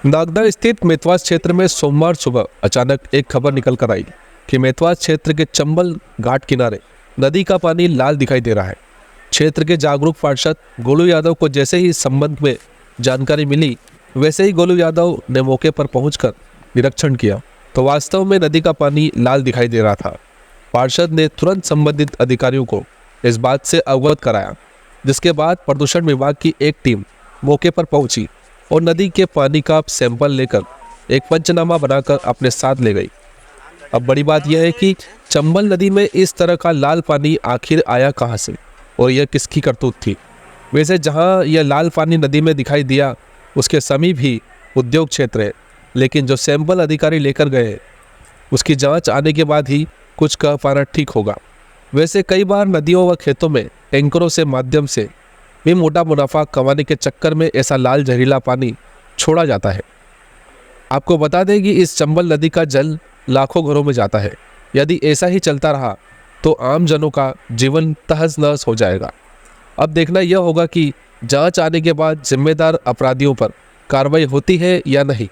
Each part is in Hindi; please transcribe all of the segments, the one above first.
नागदा स्थित मेतवास क्षेत्र में सोमवार सुबह अचानक एक खबर निकल कर आई कि मेतवास क्षेत्र के चंबल घाट किनारे नदी का पानी लाल दिखाई दे रहा है। क्षेत्र के जागरूक पार्षद गोलू यादव को जैसे ही इस संबंध में जानकारी मिली, वैसे ही गोलू यादव ने मौके पर पहुंचकर निरीक्षण किया तो वास्तव में नदी का पानी लाल दिखाई दे रहा था। पार्षद ने तुरंत संबंधित अधिकारियों को इस बात से अवगत कराया, जिसके बाद प्रदूषण विभाग की एक टीम मौके पर पहुंची और नदी के पानी का सैंपल लेकर एक पंचनामा बनाकर अपने साथ ले गई। अब बड़ी बात यह है कि चंबल नदी में इस तरह का लाल पानी आखिर आया कहां से और यह किसकी करतूत थी। वैसे जहां यह लाल पानी नदी में दिखाई दिया उसके समीप ही उद्योग क्षेत्र है, लेकिन जो सैंपल अधिकारी लेकर गए उसकी जांच आने के बाद ही कुछ कह पाना ठीक होगा। वैसे कई बार नदियों व खेतों में टैंकरों से माध्यम से भी मोटा मुनाफा कमाने के चक्कर में ऐसा लाल जहरीला पानी छोड़ा जाता है। आपको बता दें कि इस चंबल नदी का जल लाखों घरों में जाता है। यदि ऐसा ही चलता रहा तो आम जनों का जीवन तहस नहस हो जाएगा। अब देखना यह होगा कि जांच आने के बाद जिम्मेदार अपराधियों पर कार्रवाई होती है या नहीं,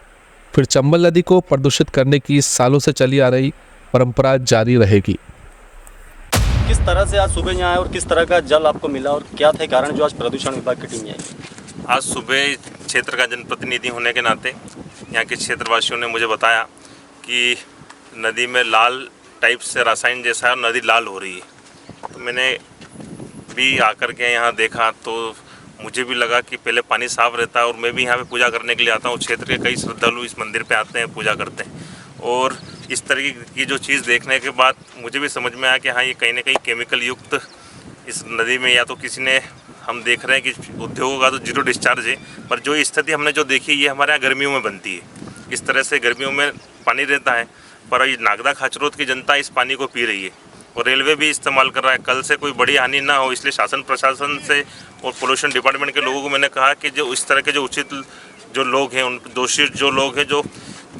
फिर चंबल नदी को प्रदूषित करने की सालों से चली आ रही परंपरा जारी रहेगी। किस तरह से आज सुबह यहाँ आए और किस तरह का जल आपको मिला और क्या थे कारण जो आज प्रदूषण विभाग की टीम आई? आज सुबह क्षेत्र का जनप्रतिनिधि होने के नाते यहाँ के क्षेत्रवासियों ने मुझे बताया कि नदी में लाल टाइप से रासायन जैसा है, नदी लाल हो रही है। तो मैंने भी आकर के यहाँ देखा तो मुझे भी लगा कि पहले पानी साफ रहता है और मैं भी यहाँ पे पूजा करने के लिए आता हूँ। क्षेत्र के कई श्रद्धालु इस मंदिर पे आते हैं, पूजा करते हैं और इस तरह की जो चीज़ देखने के बाद मुझे भी समझ में आया कि हाँ, ये कहीं ना कहीं केमिकल युक्त इस नदी में या तो किसी ने, हम देख रहे हैं कि उद्योगों का तो जीरो डिस्चार्ज है, पर जो स्थिति हमने जो देखी ये हमारे यहाँ गर्मियों में बनती है। इस तरह से गर्मियों में पानी रहता है, पर ये नागदा खाचरोद की जनता इस पानी को पी रही है और रेलवे भी इस्तेमाल कर रहा है। कल से कोई बड़ी हानि ना हो इसलिए शासन प्रशासन से और पोल्यूशन डिपार्टमेंट के लोगों को मैंने कहा कि जो इस तरह के जो उचित जो लोग हैं, उन दोषी जो लोग हैं, जो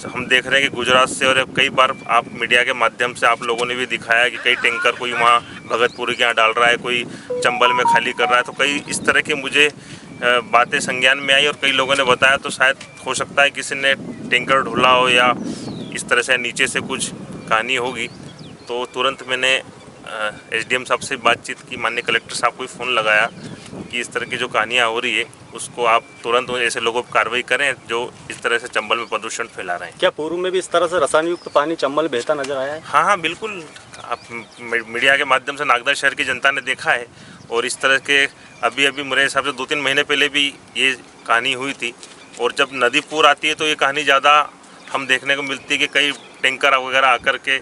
हम देख रहे हैं कि गुजरात से और कई बार आप मीडिया के माध्यम से आप लोगों ने भी दिखाया कि कई टैंकर कोई वहाँ भगतपुरी के यहाँ डाल रहा है, कोई चंबल में खाली कर रहा है। तो कई इस तरह की मुझे बातें संज्ञान में आई और कई लोगों ने बताया, तो शायद हो सकता है किसी ने टैंकर ढोला हो या इस तरह से नीचे से कुछ कहानी होगी। तो तुरंत मैंने एसडीएम साहब से बातचीत की, माननीय कलेक्टर साहब को भी फ़ोन लगाया कि इस तरह की जो कहानियाँ हो रही है उसको आप तुरंत ऐसे लोगों पर कार्रवाई करें जो इस तरह से चंबल में प्रदूषण फैला रहे हैं। क्या पूर्व में भी इस तरह से रसायन युक्त पानी चंबल बहता नजर आया है? हाँ, बिल्कुल। आप मीडिया के माध्यम से नागदा शहर की जनता ने देखा है और इस तरह के अभी मेरे हिसाब से 2-3 महीने पहले भी ये कहानी हुई थी। और जब नदी पूर आती है तो ये कहानी ज़्यादा हम देखने को मिलती है कि कई टैंकर वगैरह आकर के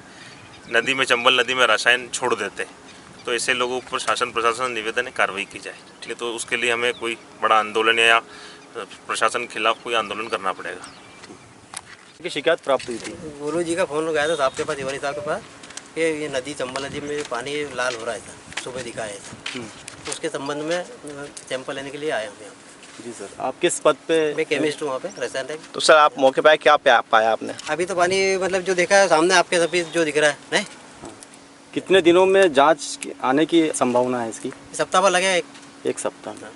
नदी में, चंबल नदी में रसायन छोड़ देते हैं। तो ऐसे लोगों पर शासन प्रशासन निवेदन है कार्रवाई की जाए। ठीक है, तो उसके लिए हमें कोई बड़ा आंदोलन या प्रशासन के खिलाफ कोई आंदोलन करना पड़ेगा। की शिकायत प्राप्त हुई थी, गुरु जी का फोन गया था साहब के पास, तिवारी साहब के पास, कि ये नदी चंबल नदी में पानी लाल हो रहा था, सुबह दिखाया था। तो उसके संबंध में सैंपल लेने के लिए आए हम यहाँ। जी सर, आप किस पद पे? मैं केमिस्ट हूँ वहाँ पे रसायन लैब। तो सर आप मौके पर क्या पाया आपने? अभी तो पानी मतलब जो देखा है सामने आपके सभी जो दिख रहा है नहीं। कितने दिनों में जांच आने की संभावना है इसकी? सप्ताह भर लगेगा, एक सप्ताह में।